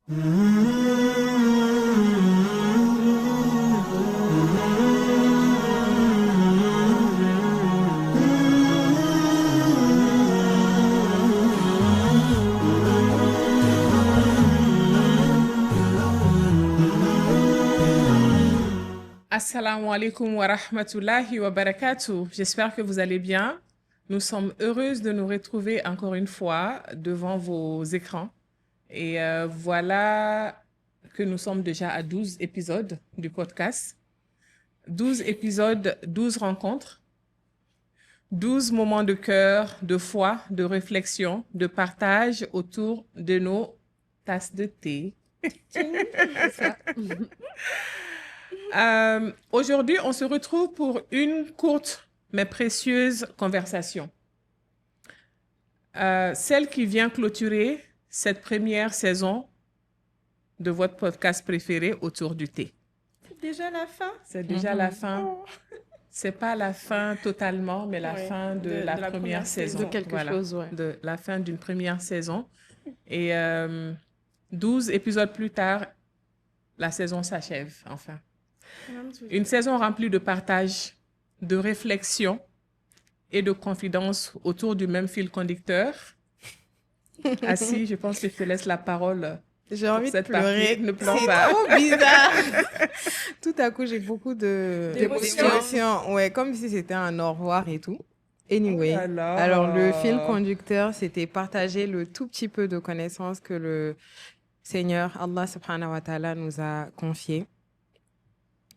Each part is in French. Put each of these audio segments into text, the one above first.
Assalamu alaikum wa rahmatullahi wa barakatuh. J'espère que vous allez bien. Nous sommes heureuses de nous retrouver encore une fois devant vos écrans. Et voilà que nous sommes déjà à 12 épisodes du podcast. 12 épisodes, 12 rencontres, 12 moments de cœur, de foi, de réflexion, de partage autour de nos tasses de thé. C'est ça. Aujourd'hui, on se retrouve pour une courte mais précieuse conversation. Celle qui vient clôturer cette première saison de votre podcast préféré autour du thé. C'est déjà la fin? C'est déjà la fin. Oh. C'est pas la fin totalement, mais la fin de la première saison. De quelque chose, ouais. De la fin d'une première saison. Et 12 épisodes plus tard, la saison s'achève, enfin. Une saison remplie de partage, de réflexion et de confidence autour du même fil conducteur. Assis, je pense que je te laisse la parole. J'ai envie de cette pleurer. partie. Ne pleure C'est pas. trop bizarre. Tout à coup, j'ai beaucoup D'émotions. d'émotions. Ouais, comme si c'était un au revoir et tout. Anyway, Oh là là. alors le fil conducteur, c'était partager le tout petit peu de connaissances que le Seigneur, Allah subhanahu wa ta'ala, nous a confié,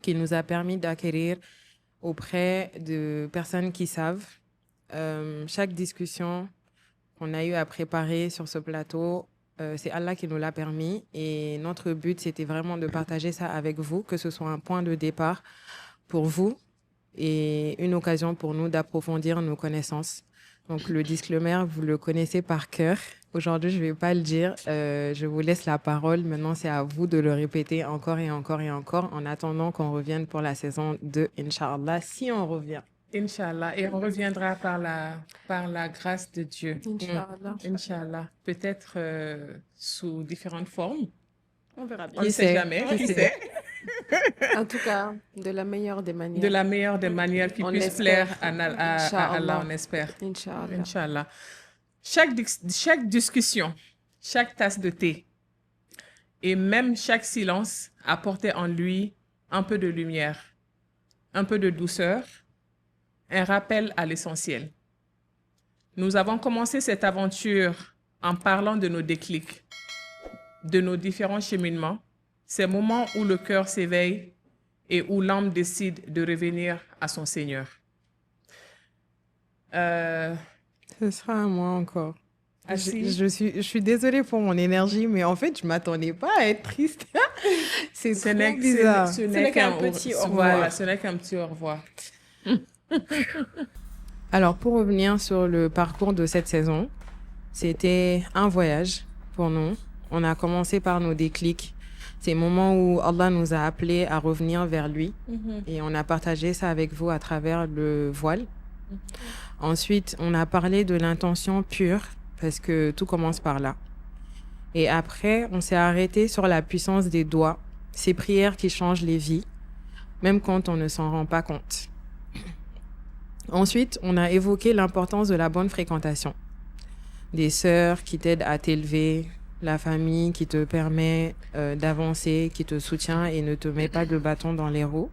qui nous a permis d'acquérir auprès de personnes qui savent. Chaque discussion qu'on a eu à préparer sur ce plateau, c'est Allah qui nous l'a permis. Et notre but, c'était vraiment de partager ça avec vous, que ce soit un point de départ pour vous et une occasion pour nous d'approfondir nos connaissances. Donc, le disclaimer, vous le connaissez par cœur. Aujourd'hui, je ne vais pas le dire. Je vous laisse la parole. Maintenant, c'est à vous de le répéter encore et encore et encore en attendant qu'on revienne pour la saison 2, Inch'Allah, si on revient. Inch'Allah. Et on reviendra par la grâce de Dieu. Inch'Allah. Inch'Allah. Peut-être sous différentes formes. On verra bien. On ne sait jamais. Qui sait? En tout cas, de la meilleure des manières. De la meilleure des manières qui On puisse espère. plaire à Allah, on espère. Inch'Allah. Inch'Allah. Chaque discussion, chaque tasse de thé et même chaque silence apportait en lui un peu de lumière, un peu de douceur, un rappel à l'essentiel. Nous avons commencé cette aventure en parlant de nos déclics, de nos différents cheminements, ces moments où le cœur s'éveille et où l'âme décide de revenir à son Seigneur. Ce sera à moi encore. Assis. Je suis désolée pour mon énergie, mais en fait, je ne m'attendais pas à être triste. C'est Ce trop n'est bizarre. ce n'est qu'un petit au revoir. Voilà, ce n'est qu'un petit au revoir. Alors, pour revenir sur le parcours de cette saison, c'était un voyage pour nous. On a commencé par nos déclics. Ces moments où Allah nous a appelés à revenir vers lui. Et on a partagé ça avec vous à travers le voile. Ensuite, on a parlé de l'intention pure, parce que tout commence par là. Et après, on s'est arrêté sur la puissance des doigts, ces prières qui changent les vies, même quand on ne s'en rend pas compte. Ensuite, on a évoqué l'importance de la bonne fréquentation. Des sœurs qui t'aident à t'élever, la famille qui te permet d'avancer, qui te soutient et ne te met pas de bâton dans les roues.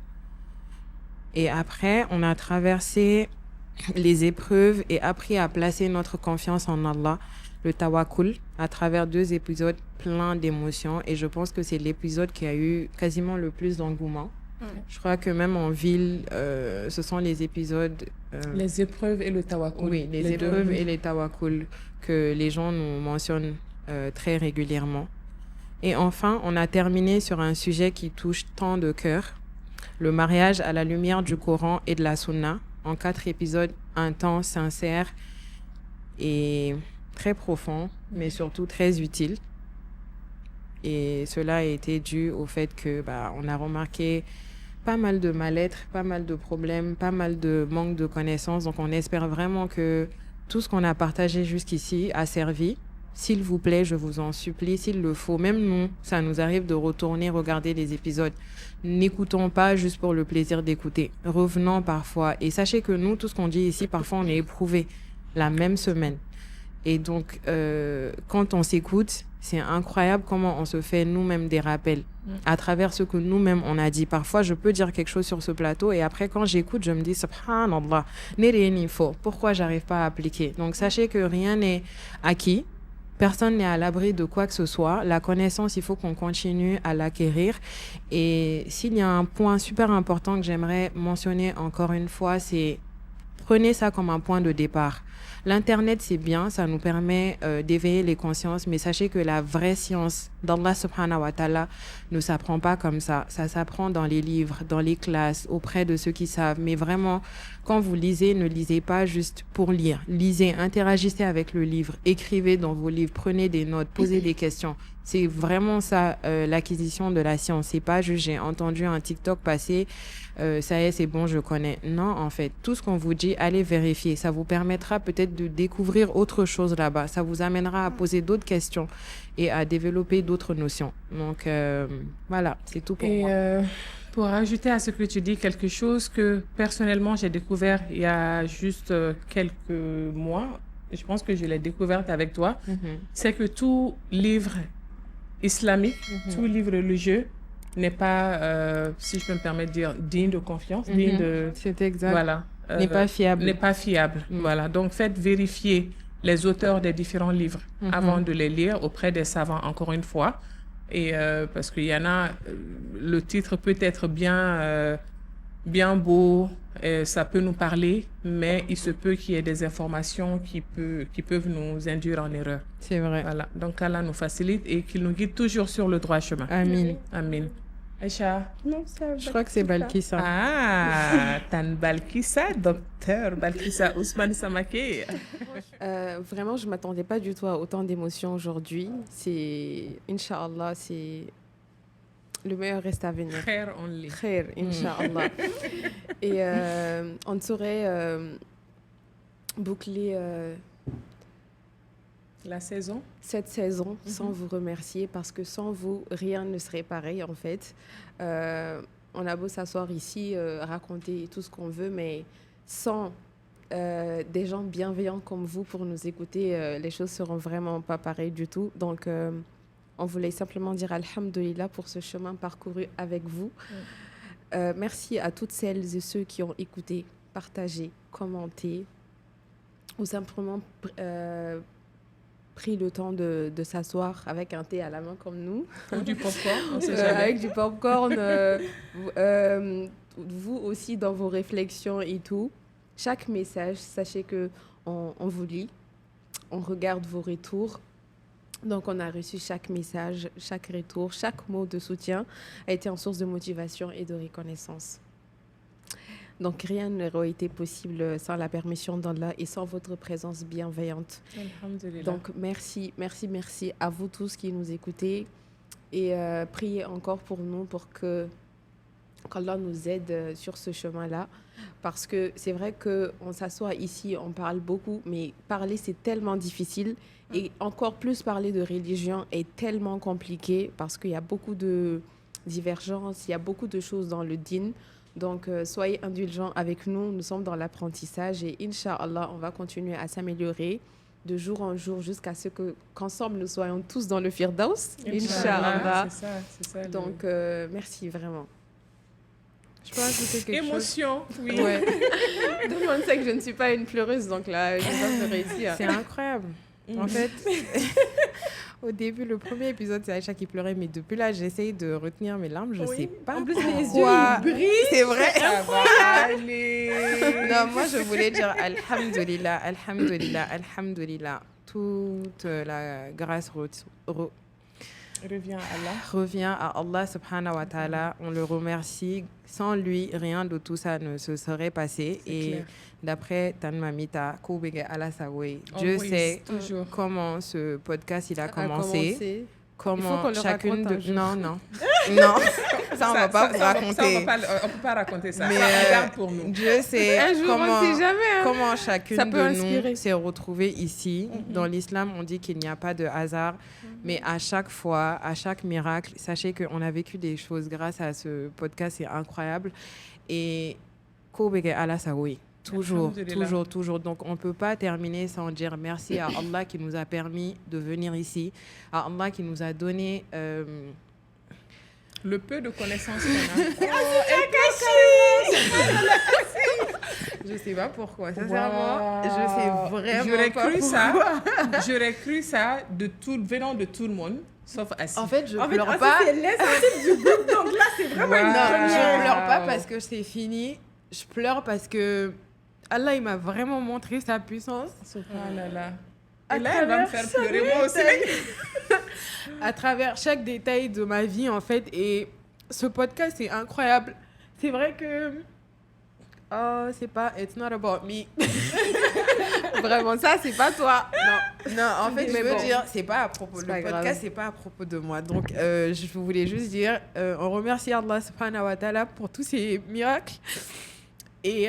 Et après, on a traversé les épreuves et appris à placer notre confiance en Allah, le tawakkul, à travers 2 épisodes pleins d'émotions. Et je pense que c'est l'épisode qui a eu quasiment le plus d'engouement. Je crois que même en ville, ce sont les épisodes... Les épreuves et le tawakkul. Oui, les épreuves et les tawakkul que les gens nous mentionnent très régulièrement. Et enfin, on a terminé sur un sujet qui touche tant de cœurs, le mariage à la lumière du Coran et de la Sunna, en 4 épisodes intenses, sincères et très profonds, mais surtout très utiles. Et cela a été dû au fait que on a remarqué pas mal de mal-être, pas mal de problèmes, pas mal de manque de connaissances. Donc, on espère vraiment que tout ce qu'on a partagé jusqu'ici a servi s'il vous plaît, je vous en supplie, s'il le faut, même nous, ça nous arrive de retourner regarder les épisodes. N'écoutons pas juste pour le plaisir d'écouter. Revenons parfois. Et sachez que nous, tout ce qu'on dit ici, parfois, on est éprouvés la même semaine. Et donc, quand on s'écoute, c'est incroyable comment on se fait nous-mêmes des rappels à travers ce que nous-mêmes on a dit. Parfois, je peux dire quelque chose sur ce plateau et après, quand j'écoute, je me dis, subhanallah, n'est rien il faut. Pourquoi j'arrive pas à appliquer? Donc, sachez que rien n'est acquis. Personne n'est à l'abri de quoi que ce soit. La connaissance, il faut qu'on continue à l'acquérir. Et s'il y a un point super important que j'aimerais mentionner encore une fois, c'est prenez ça comme un point de départ. L'Internet, c'est bien, ça nous permet d'éveiller les consciences, mais sachez que la vraie science d'Allah subhanahu wa ta'ala ne s'apprend pas comme ça. Ça s'apprend dans les livres, dans les classes, auprès de ceux qui savent. Mais vraiment, quand vous lisez, ne lisez pas juste pour lire. Lisez, interagissez avec le livre, écrivez dans vos livres, prenez des notes, posez des questions. C'est vraiment ça, l'acquisition de la science. C'est pas juste j'ai entendu un TikTok passer, ça y est, c'est bon, je connais. Non, en fait, tout ce qu'on vous dit, allez vérifier. Ça vous permettra peut-être de découvrir autre chose là-bas. Ça vous amènera à poser d'autres questions et à développer d'autres notions. Donc, voilà, c'est tout pour moi. Pour ajouter à ce que tu dis, quelque chose que personnellement j'ai découvert il y a juste quelques mois, je pense que je l'ai découverte avec toi, c'est que tout livre islamique, tout livre religieux n'est pas, si je peux me permettre de dire, digne de confiance, digne de... C'est exact. Voilà. N'est pas fiable. N'est pas fiable. Voilà. Donc, faites vérifier les auteurs des différents livres avant de les lire auprès des savants, encore une fois. Et parce qu'il y en a, le titre peut être bien beau, ça peut nous parler, mais il se peut qu'il y ait des informations qui peuvent nous induire en erreur. C'est vrai. Voilà. Donc, Allah nous facilite et qu'il nous guide toujours sur le droit chemin. Amin. Amin. Aïcha. Non, ça Je crois que c'est Balkissa. Ah, Tan Balkissa, docteur Balkissa Ousmane Samake. Vraiment, je ne m'attendais pas du tout à autant d'émotions aujourd'hui. Inch'Allah, c'est le meilleur reste à venir. Khair only. Khair, Inch'Allah. Et on ne saurait boucler la saison, cette saison sans vous remercier parce que sans vous, rien ne serait pareil en fait. On a beau s'asseoir ici, raconter tout ce qu'on veut, mais sans des gens bienveillants comme vous pour nous écouter, les choses seront vraiment pas pareilles du tout. Donc, on voulait simplement dire alhamdoulilah pour ce chemin parcouru avec vous. Merci à toutes celles et ceux qui ont écouté, partagé, commenté ou simplement pris le temps de s'asseoir avec un thé à la main comme nous. Ou du popcorn, on sait jamais. Avec du popcorn, vous aussi dans vos réflexions et tout. Chaque message, sachez que on vous lit, on regarde vos retours. Donc, on a reçu chaque message, chaque retour, chaque mot de soutien a été en source de motivation et de reconnaissance. Donc, rien n'aurait été possible sans la permission d'Allah et sans votre présence bienveillante. Alhamdulillah. Donc, merci à vous tous qui nous écoutez et priez encore pour nous pour qu'Allah nous aide sur ce chemin-là. Parce que c'est vrai qu'on s'assoit ici, on parle beaucoup, mais parler, c'est tellement difficile. Et encore plus parler de religion est tellement compliqué parce qu'il y a beaucoup de divergences, il y a beaucoup de choses dans le dîn. Donc, soyez indulgents avec nous. Nous sommes dans l'apprentissage et Inch'Allah, on va continuer à s'améliorer de jour en jour jusqu'à ce qu'ensemble, nous soyons tous dans le Firdaus. Inch'Allah. C'est ça. Donc, merci vraiment. Je peux ajouter quelque chose? Émotion, oui. Ouais. Tout le monde sait que je ne suis pas une pleureuse, donc là, je vais réussir. C'est incroyable. En fait, au début, le premier épisode, c'est Aïcha qui pleurait, mais depuis là, j'essaye de retenir mes larmes. Je sais pas. En plus, les yeux, pourquoi. ils brillent. C'est vrai. Allez. Non, moi, je voulais dire Alhamdulillah, Alhamdulillah, Alhamdulillah. Toute la grâce revient à Allah subhanahu wa ta'ala. On le remercie. Sans lui, rien de tout ça ne se serait passé. C'est et clair. d'après Tan Mamita, Koubege Alasawe, Dieu sait toujours comment ce podcast il a commencé. Il faut Comment qu'on le chacune raconte un de... jour. Non. Non. Ça, on va pas vous raconter. On peut pas raconter ça. Mais Ça, on garde pour nous. Dieu sait Un jour, on ne sait jamais. Hein. comment chacune Ça peut de inspirer. nous s'est retrouvée ici. Dans l'islam, on dit qu'il n'y a pas de hasard. Mais à chaque fois, à chaque miracle, sachez qu'on a vécu des choses grâce à ce podcast. C'est incroyable. Et Kobeke Allah Saoui. Toujours, Alhamdulillah. toujours, toujours. Donc, on ne peut pas terminer sans dire merci à Allah qui nous a permis de venir ici, à Allah qui nous a donné Le peu de connaissances qu'on a. je sais pas pourquoi, sincèrement, je sais vraiment J'aurais pas cru pourquoi. J'aurais cru ça venant de tout le monde, sauf Assis. En fait, je En fait, pleure Assis, pas. c'est l'essentiel du groupe. Donc là, c'est vraiment Wow. une première. Je pleure pas parce que c'est fini. Je pleure parce que Allah, il m'a vraiment montré sa puissance Subhanallah. À Et là, elle va me travers faire pleurer moi aussi. à travers chaque détail de ma vie, en fait. Et ce podcast, c'est incroyable. C'est vrai que... Oh, c'est pas... It's not about me. Vraiment, ça, c'est pas toi. Non, en fait, Mais je veux bon. dire, c'est pas à propos... C'est Le pas podcast, grave. c'est pas à propos de moi. Donc, je voulais juste dire, on remercie Allah subhanahu wa ta'ala pour tous ces miracles. Et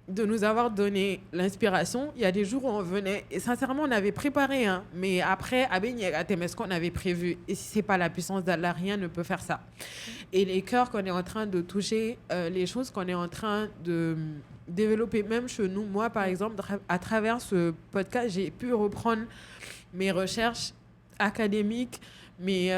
de nous avoir donné l'inspiration. Il y a des jours où on venait, et sincèrement, on avait préparé, hein, mais après, ce qu'on avait prévu. Et si c'est pas la puissance d'Allah, rien ne peut faire ça. Et les cœurs qu'on est en train de toucher, les choses qu'on est en train de développer, même chez nous, moi, par exemple, à travers ce podcast, j'ai pu reprendre mes recherches académiques. Mais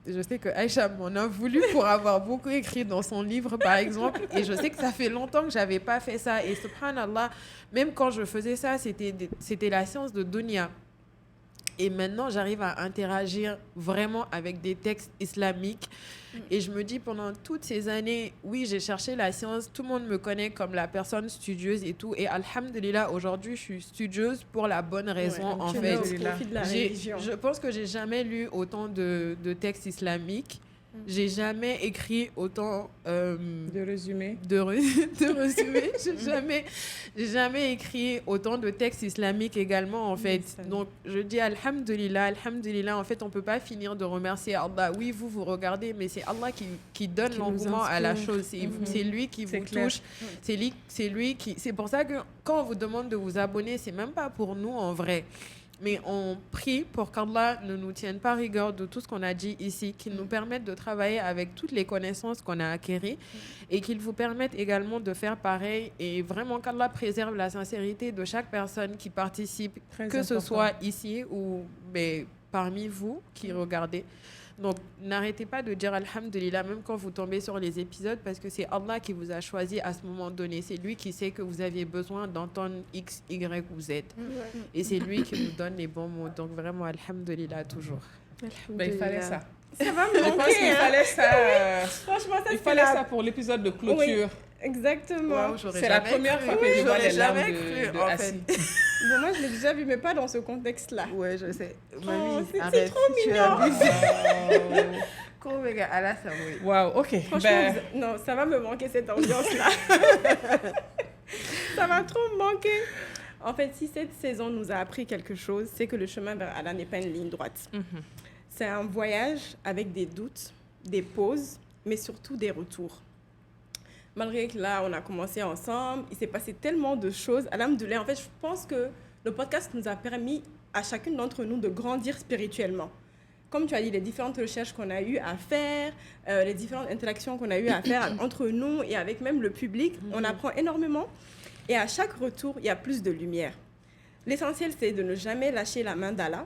je sais que Aïcha m'en a voulu pour avoir beaucoup écrit dans son livre, par exemple. Et je sais que ça fait longtemps que je n'avais pas fait ça. Et subhanallah, même quand je faisais ça, c'était la science de dunya. Et maintenant, j'arrive à interagir vraiment avec des textes islamiques. Et je me dis, pendant toutes ces années, oui, j'ai cherché la science. Tout le monde me connaît comme la personne studieuse et tout. Et alhamdulillah, aujourd'hui, je suis studieuse pour la bonne raison, en tu fait. mets au profit de la religion. Je pense que j'ai jamais lu autant de textes islamiques. J'ai jamais écrit autant De résumer. de résumés. J'ai jamais écrit autant de textes islamiques également, en fait. Donc, je dis alhamdulillah, alhamdulillah. En fait, on peut pas finir de remercier Allah. Oui, vous regardez, mais c'est Allah qui donne Qui l'engouement nous à la inspire. chose. C'est lui qui C'est vous clair. touche. C'est lui qui... C'est pour ça que quand on vous demande de vous abonner, c'est même pas pour nous, en vrai. Mais on prie pour qu'Allah ne nous tienne pas rigueur de tout ce qu'on a dit ici, qu'il nous permette de travailler avec toutes les connaissances qu'on a acquises et qu'il vous permette également de faire pareil et vraiment qu'Allah préserve la sincérité de chaque personne qui participe, Très que ce important. soit ici ou parmi vous qui regardez. Donc, n'arrêtez pas de dire alhamdulillah, même quand vous tombez sur les épisodes, parce que c'est Allah qui vous a choisi à ce moment donné. C'est lui qui sait que vous aviez besoin d'entendre X, Y ou Z. Et c'est lui qui nous donne les bons mots. Donc, vraiment, alhamdulillah, toujours. Ben, il fallait ça. Ça va me Je pense manquer. qu'il Hein. fallait ça. Franchement, ça, Il c'est fallait la... ça pour l'épisode de clôture. Exactement. Waouh, j'aurais C'est la jamais première cru. fois que je vois J'aurais les larmes jamais de cru, en Assis. fait. Bon, moi, je l'ai déjà vu, mais pas dans ce contexte-là. Ouais, je sais. c'est arrête, trop tu mignon. abuses. Allah, ça oui. Wow, ok. Franchement, Ben, non, ça va me manquer cette ambiance-là. Ça va trop me manquer. En fait, si cette saison nous a appris quelque chose, c'est que le chemin vers Allah n'est pas une ligne droite. C'est un voyage avec des doutes, des pauses, mais surtout des retours. Malgré que là, on a commencé ensemble, il s'est passé tellement de choses. Alhamdoulilah, en fait, je pense que le podcast nous a permis à chacune d'entre nous de grandir spirituellement. Comme tu as dit, les différentes recherches qu'on a eues à faire, les différentes interactions qu'on a eues à faire entre nous et avec même le public, on apprend énormément. Et à chaque retour, il y a plus de lumière. L'essentiel, c'est de ne jamais lâcher la main d'Allah.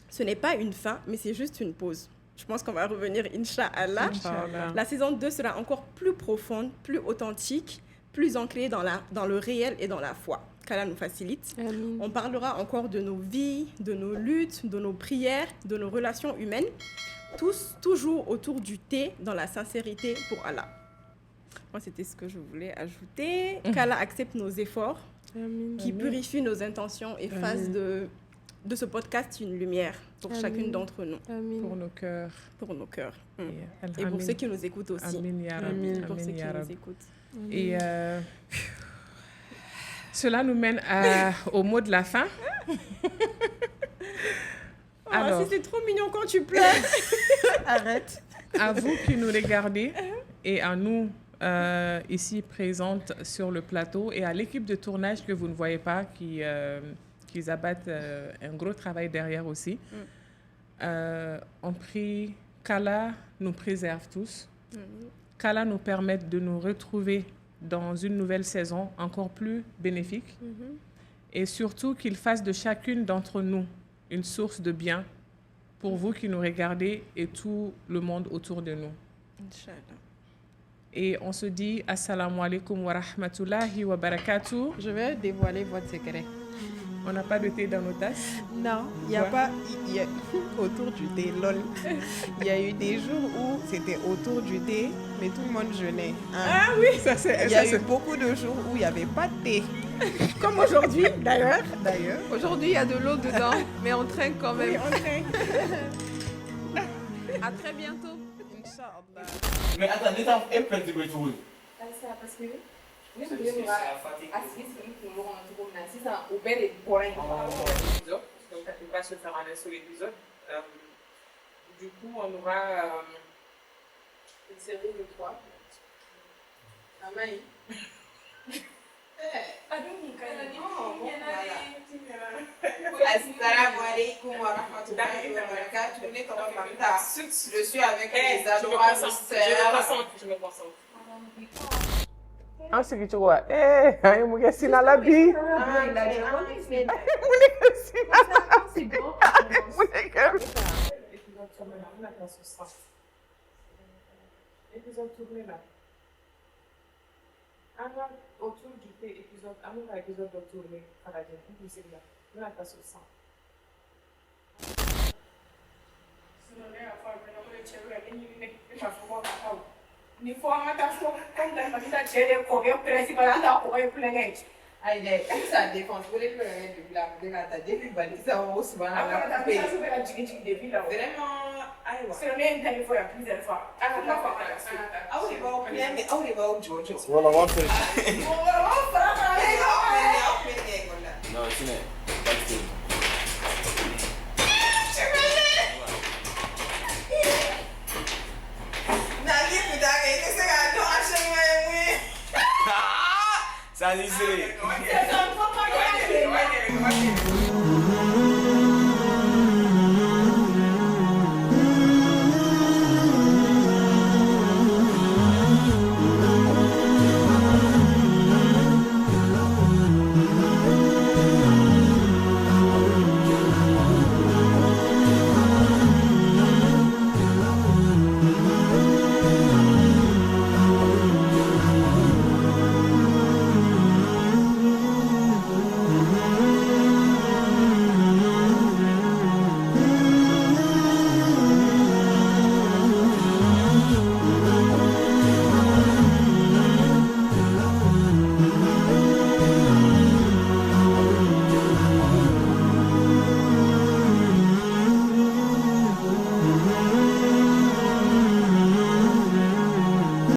Ce n'est pas une fin, mais c'est juste une pause. Je pense qu'on va revenir, Inch'Allah. Inch'Allah. La saison 2 sera encore plus profonde, plus authentique, plus ancrée dans le réel et dans la foi. Qu'Allah nous facilite. Amin. On parlera encore de nos vies, de nos luttes, de nos prières, de nos relations humaines. Tous toujours autour du thé, dans la sincérité pour Allah. Moi, c'était ce que je voulais ajouter. Qu'Allah accepte nos efforts, Amin. qui purifie nos intentions et fasse de ce podcast une lumière pour Amin. chacune d'entre nous, Amin. pour nos cœurs. pour nos cœurs. Et, Et pour ceux qui nous écoutent aussi. Amin, ya Rab. Amin. Pour ceux Amin, qui ya nous Rab. écoutent. Et cela nous mène au mot de la fin. Alors, Alors. si c'est trop mignon quand tu pleures. Arrête. À vous qui nous regardez et à nous ici présentes sur le plateau et à l'équipe de tournage que vous ne voyez pas qui abattent un gros travail derrière aussi. On prie qu'Allah nous préserve tous, qu'Allah nous permette de nous retrouver dans une nouvelle saison encore plus bénéfique et surtout qu'il fasse de chacune d'entre nous une source de bien pour vous qui nous regardez et tout le monde autour de nous. Inch'Allah. Et on se dit assalamu alaikum wa rahmatullahi wa barakatuh. Je vais dévoiler votre secret. On n'a pas de thé dans nos tasses. Non, il n'y a pas... Y a, autour du thé, lol. Il y a eu des jours où c'était autour du thé, mais tout le monde jeûnait. Hein. Ah oui, ça c'est... Il y a eu beaucoup de jours où il n'y avait pas de thé. Comme aujourd'hui, d'ailleurs. Aujourd'hui, il y a de l'eau dedans, mais on trinque quand même. Oui, on trinque. À très bientôt. Inch'Allah. Mais attends, l'état est flexible tout. Parce que ne bɛ a sigi sigi kunkolo kɔnɔ cogo min na sisan o bɛɛ de bɔra yen. Donc, on va se faire un seul épisode. Du coup, on aura Une série de 3. Amaï. Assalamu alaikum wa rahmatullahi wa barakatuh. Je suis avec les adorables sœurs. Je me concentre. An sigi cogo wa an ye mun kɛ sina la bi mun ne kɛ sina mun ne kɛ épisode tourné là an ka autour du thé épisode an ka épisode dɔ tourné ka lajɛ n kun sigi la n bɛna taa so san Sinon, ne y'a fɔ a bɛɛ la ko ne cɛ bɛ ka ne ɲini ne ma fɔ ko ka taa o. Ni fɔ an ka taa so comme dafa ni ta cɛ de kɔkɛ principal an t'a kɔkɛ kulonkɛ ye. Ayi dɛ, sa défense ko ne bɛ ka kɛ dugu la a bɛ ka taa depuis balisa o subahana A la bɛ ka coupe. taa bɛ ka jigin jigin depuis là o. Vraiment, ayiwa. Sinon, ne ye n ta nin fɔ yan plusieurs fois. A ka taa fɔ a ka taa so. Aw de b'aw kulonkɛ aw de b'aw jɔ jɔ. Voilà, on va faire. Mɔgɔkɔrɔbaw fara fara Aw ɲɔgɔn kan. kulonkɛ ekɔli la. Non, c'est n'est pas du tout. Nali kun t'a kɛ i tɛ se k'a dɔn a sɛŋɛ ye mun ye. Ça, c'est. C'est ça, faut pas y aller.